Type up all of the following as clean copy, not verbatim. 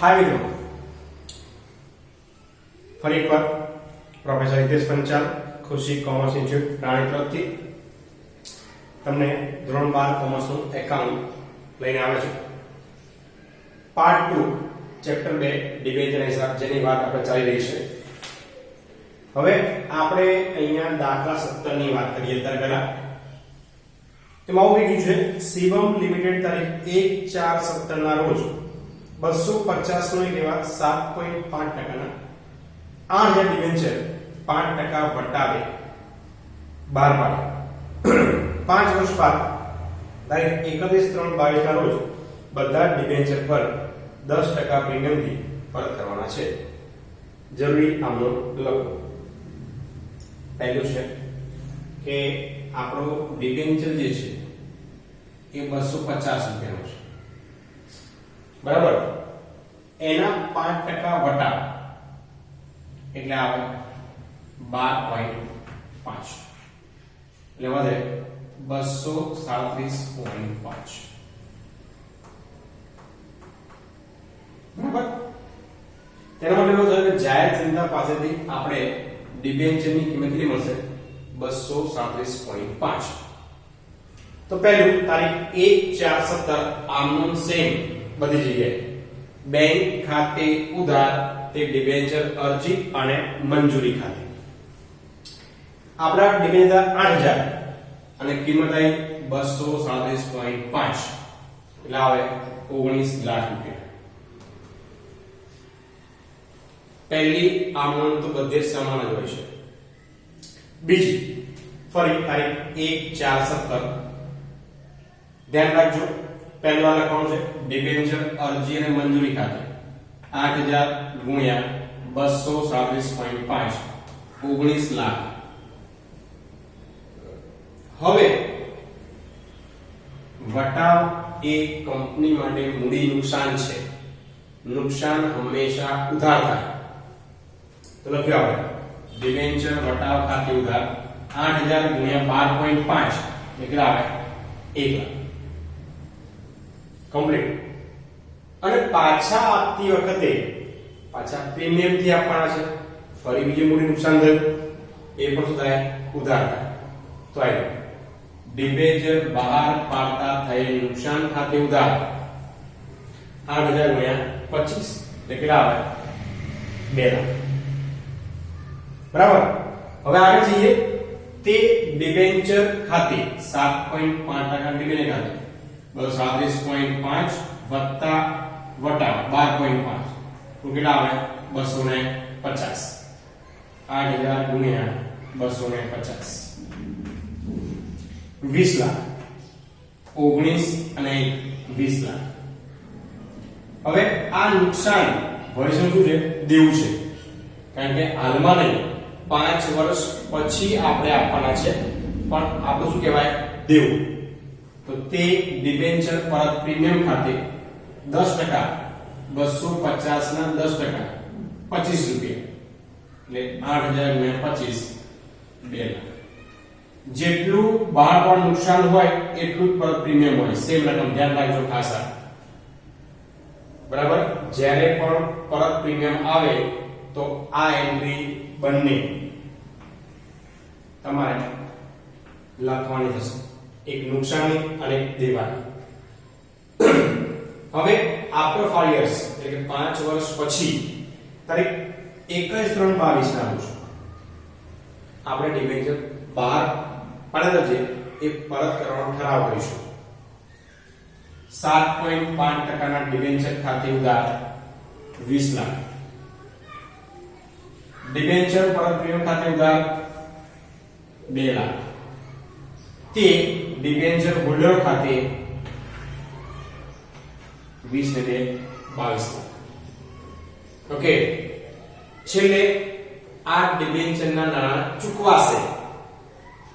हाय मित्रों, फरी एक बार प्रोफेसर हितेश पंचाल खुशी कॉमर्स इंस्टीट्यूट राणी तरफથી તમને ધોરણ 12 કોમર્સ નું એકાઉન્ટ લઈને આવે છે. પાર્ટ 2 ચેપ્ટર 2 ડિબેન્ચર હિસાબ જેની વાત આપણે ચાલી રહી છે. હવે આપણે અહીંયા દાખલા 17 ની વાત કરીએ ત્યારે પહેલા એમાં એવું કીધું છે શિવમ લિમિટેડ તારીખ 1/4/17 ના રોજ 250 નો એક એવા 7.5% ના 8000 ડિબેન્ચર 5% વટાવે બહાર પાડે. 5 વર્ષ બાદ તારીખ 31/3/22 ના રોજ બધા ડિબેન્ચર પર 10% પ્રીમિયમ થી પરત કરવાના છે. જરૂરી આમનો લખો. પહેલું છે કે આપણો ડિબેન્ચર જે છે એ 250 રૂપિયાનો છે, બરાબર. એના 5% વટાવ એટલે આવે 12.5 એટલે વધે 237.5, બરાબર. તેનો મતલબ એવો થયો કે જાહેર જનતા પાસેથી આપણે ડિબેન્ચરની કિંમત કેટલી મળશે? 237.5. તો પહેલું તારીખ 1/4/17 આમનું સેમ બધી જગ્યાએ બેંક ખાતે ઉધાર તે ડિબેન્ચર અરજી અને મંજૂરી ખાતે આપણા ડિબેન્ચર 8000 અને કિંમત આવી 237.5 એટલે આવે 19 લાખ રૂપિયા. પહેલી આમનું તો બધે સમાન જ હોય છે. બીજી ફરી તારીખ 1/4/17 ધ્યાન રાખજો. પહેલું આ લખવાનું છે ડિબેન્ચર અરજી અને મંજૂરી ખાતે 8000 ગુણ્યા 237.5 19 લાખ. હવે વટાવ એ કંપની માટે મૂડી નુકસાન છે. નુકસાન હંમેશા ઉધાર થાય. તો લખ્યું આપણે ડિબેન્ચર વટાવ ખાતે ઉધાર 8000 ગુણ્યા 12.5 કેટલા આવે? 1 લાખ. કમ્પ્લીટ. અને પાછા આપતી વખતે પાછા પ્રીમિયમ થી આપવાના છે. ફરી બીજું મૂડી નુકસાન થયું એ પણ શું થાય? ઉધાર થાય. તો આઈ ડિબેન્ચર બહાર પાડતા થયેલ નુકસાન ખાતે ઉધાર 8000 ગુણ્યા 25 એટલે કેટલા આવે? 2 લાખ. બરાબર. હવે આગળ જઈએ. તે ડિબેન્ચર ખાતે 7.5% ડિબેન્ચર ખાતે 237.5 વત્તા વટાવ 12.5 તો કેટલા આવે? 250. 8000 ગુણ્યા 250 20 લાખ. 19 અને 20 લાખ. હવે આ નુકસાન ભવિષ્યનું શું છે? દેવું છે. કારણ કે હાલમાં નહીં, 5 વર્ષ પછી આપણે આપવાના છે, પણ આપણું શું કહેવાય? દેવું. તો તે ડિબેન્ચર પરત પ્રીમિયમ ખાતે 10% 250 ના 10% 25 રૂપિયા એટલે 8000 ગુણ્યા 25 2 લાખ. જેટલું બહાર પણ નુકસાન હોય એટલું જ પરત પ્રીમિયમ હોય. સેમ રકમ ધ્યાન રાખજો ખાસ. બરાબર. જ્યારે પણ પરત પ્રીમિયમ આવે તો આ એન્ટ્રી બંને તમારે લખવાની થશે, એક નુકસાની અને એક દેવાની. હવે આફ્ટર 5 years એટલે કે 5 વર્ષ પછી તારીખ 21/3/22 ના રોજ આપણે ડિબેન્ચર બહાર પાડેલા છે એ પરત કરવાનો ઠરાવ કરીશું. 7.5% ના ડિબેન્ચર ખાતે ઉધાર 20 લાખ. ડિબેન્ચર પરત પ્રીમિયમ ખાતે ઉધાર 2 લાખ. તે ડિબેન્ચર હોલ્ડર ખાતે 20 ને 22 લાખ. ઓકે. છેલ્લે આ ડિબેન્ચર ના નાણાં ચૂકવાશે.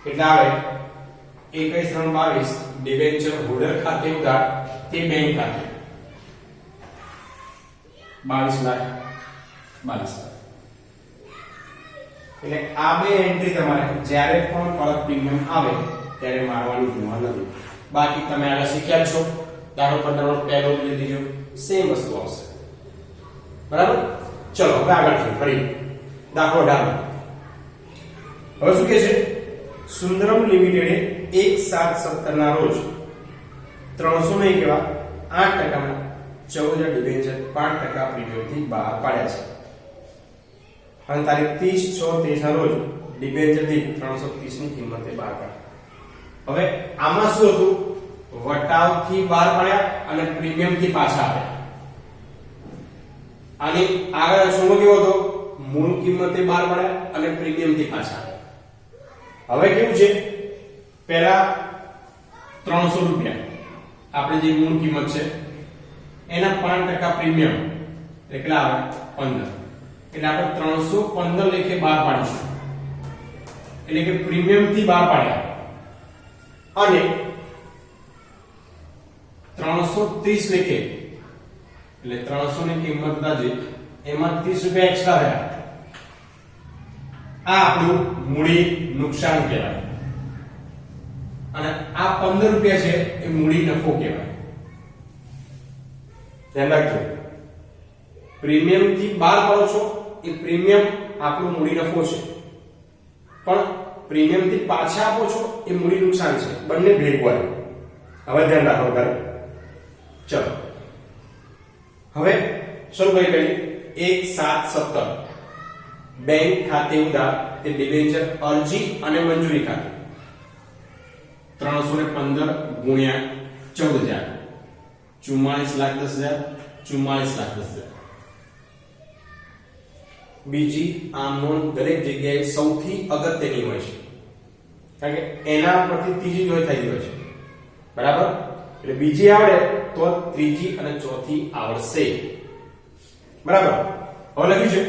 કેટલા આવે? 21/3/22 ડિબેન્ચર હોલ્ડર ખાતે ઉધાર તે બેંક ખાતે 22 લાખ 22 લાખ. એટલે આ બે એન્ટ્રી તમારે જ્યારે પણ પરત પ્રીમિયમ આવે ત્યારે મારવાની ભૂલ નથી. બાકી તમે આગળ શીખ્યા છો. દાખલો 15 પહેલો લીધી જો સેમ વસ્તુ આવશે. બરાબર. ચલો હવે આગળ છે ફરી દાખલો 18. હવે શું કહે છે? સુંદરમ લિમિટેડે 1/7/17 ના રોજ 300 ને કેવા 8% 14,000 ડિબેન્ચર 5% પ્રીમિયમથી બહાર પાડ્યા છે. અને તારીખ 30/6/23 ના રોજ ડિબેન્ચર દીઠ 330 ની કિંમતે બહાર પાડ્યા. હવે આમાં શું હતું? વટાવથી બહાર પાડ્યા અને પ્રીમિયમથી પાછા આપ્યા. અને આગળ શું કેવો હતો? મૂળ કિંમતે બહાર પાડ્યા અને પ્રીમિયમથી પાછા આપ્યા. હવે કેવું છે? પહેલા 300 રૂપિયા આપણે જે મૂળ કિંમત છે એના 5% પ્રીમિયમ કેટલા આવે? 15. એટલે આપણે 315 લેખે બહાર પાડીશું. એટલે કે પ્રીમિયમ થી બહાર પાડ્યા અને 330 લેખે એટલે 300 ની કિંમત દાજે એમાં 30 રૂપિયા એક્સ્ટ્રા રહ્યા. આ આપણું મૂડી નુકસાન કહેવાય અને આ 15 રૂપિયા છે એ મૂડી નફો કહેવાય. ધ્યાન રાખજો. પ્રીમિયમ થી બહાર પાડો છો એ પ્રીમિયમ આપણું મૂડી નફો છે, પણ પ્રીમિયમ થી પાછા આપો છો એ મૂડી નુકસાન છે. બંને ભેગું હોય. હવે ધ્યાન રાખો કરે. ચલો હવે શરૂ કરી પહેલી 1/7/17 બેંક ખાતે ઉધાર તે ડિબેન્ચર અરજી અને મંજૂરી ખાતે 315 ગુણ્યા 14,000 44,10,000 44,10,000. બીજી આ નોંધ દરેક જગ્યાએ સૌથી અગત્યની હોય છે, કારણ કે એના પરથી ત્રીજી જોઈ થઈ હોય છે. બરાબર. એટલે બીજી આવડે તો ત્રીજી અને ચોથી આવડશે. બરાબર. હવે લખ્યું છે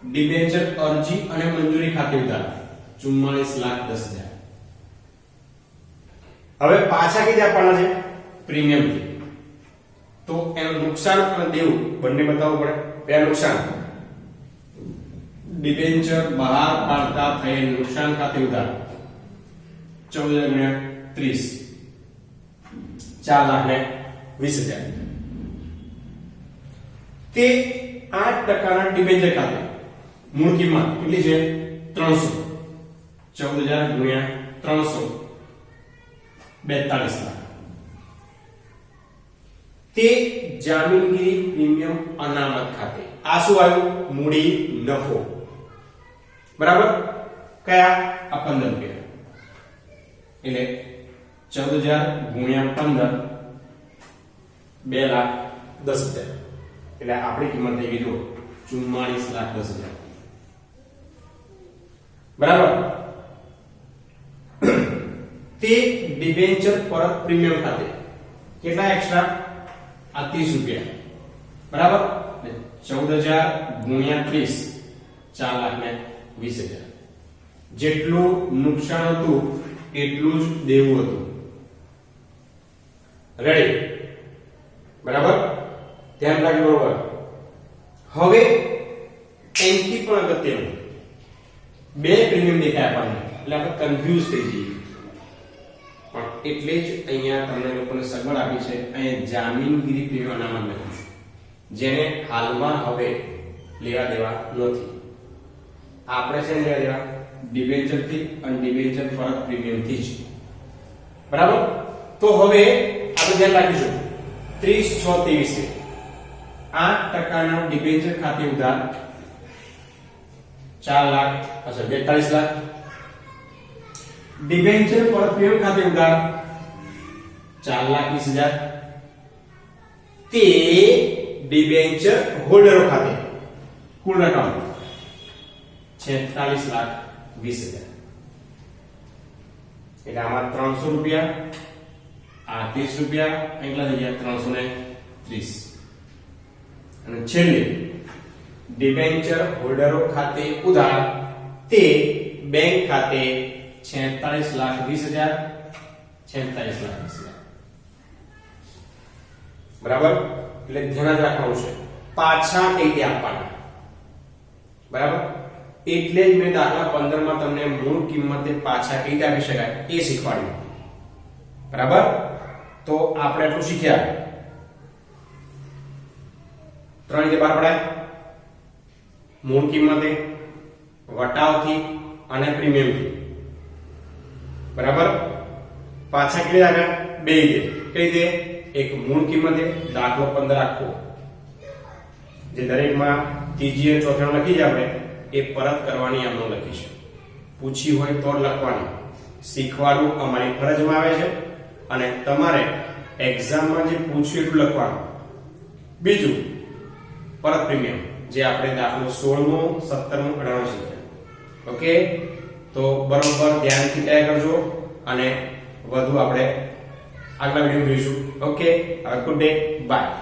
ડિબેન્ચર અરજી અને મંજૂરી ખાતે ઉધાર 44,10,000. હવે પાછા કઈ આપવાના છે? પ્રીમિયમ થી. તો એનું નુકસાન અને દેવું બંને બતાવવું પડે. પહેલા નુકસાન, ડિબેન્ચર બહાર પાડતા થયેલ નુકસાન ખાતે ઉધાર 14,000 × 30 4,20,000. તે 8% ના ડિબેન્ચર ખાતે મૂળ કિંમત કેટલી છે? 300. 14,000 × 300 42 લાખ. તે જામીનગીરી પ્રીમિયમ અનામત ખાતે આ શું આવ્યું? મૂડી નફો. બરાબર. કયા? આ 15 રૂપિયા. એટલે 14,000 × 15 2,10,000. એટલે આપણી કિંમત થઈ ગઈ જો 44,10,000. બરાબર. તે ડિબેન્ચર પરત પ્રીમિયમ ખાતે કેટલા એક્સ્ટ્રા? આ 30 રૂપિયા. બરાબર. 14,000 × 30 4,20,000. જેટલું નુકસાન હતું એટલું જ દેવું હતું. રેડી? બરાબર. ધ્યાન રાખજો. બરોબર. હવે એન્ટ્રી પણ અગત્યનું. બે પ્રીમિયમ દેખાય આપણને એટલે આપણે કન્ફ્યુઝ થઈ જઈએ. પણ એટલે જ અહીંયા તમને લોકોને સગવડ આપી છે. અહીંયા જામીનગીરી પ્રીમિયમ અનામત લખ્યું છે, જેને હાલમાં હવે લેવા દેવા નથી. આપણે છે લેવા દેવા ડિબેન્ચર થી અને ડિબેન્ચર ફરક પ્રીમિયમ થી જ. બરાબર. તો હવે આપણે ધ્યાન રાખીશું 30/6/23 8% ના ડિબેન્ચર ખાતે ઉધાર 4 લાખ 42 લાખ. ડિબેન્ચર પર પ્રીમિયમ ખાતે ઉધાર 4,20,000. તે ડિબેન્ચર હોલ્ડરો ખાતે કુલ રકમ 46,20,000. એટલે આમાં 300 રૂપિયા, આ 30 રૂપિયા, કેટલા થઈ ગયા? 330. અને છેલ્લે ડિબેન્ચર હોલ્ડરો ખાતે ઉધાર તે બેંક ખાતે 46,20,000 46,20,000. બરાબર. એટલે ધ્યાન જ રાખવાનું છે પાછા કઈ રીતે આપવાના. બરાબર. એટલે જ મેં દાખલા 15 માં તમને મૂળ કિંમતે પાછા કઈ રીતે આપી શકાય એ શીખવાડ્યું. બરાબર. તો આપણે એટલું શીખ્યા. 3 રીતે બહાર પડાય મૂળ કિંમતે, વટાવથી અને પ્રીમિયમથી. બરાબર. પાછા કેટલી આવ્યા? બે રીતે. કઈ રીતે? એક મૂળ કિંમતે દાખલો 15 આખો, જે દરેકમાં ત્રીજી અને ચોથામાં લખી જ આપણે એ પરત કરવાની આમનો લખીશું. પૂછી હોય તો લખવાની. શીખવાડવું અમારી ફરજમાં આવે છે અને તમારે એક્ઝામમાં જે પૂછ્યું એટલું લખવાનું. બીજું પરત પ્રીમિયમ, જે આપણે દાખલો 16મો, 17મો, 18મો શીખ્યા. ઓકે, તો બરોબર ધ્યાનથી તૈયાર કરજો અને વધુ આપણે આગલા વિડીયો જોઈશું. Okay, good day, by.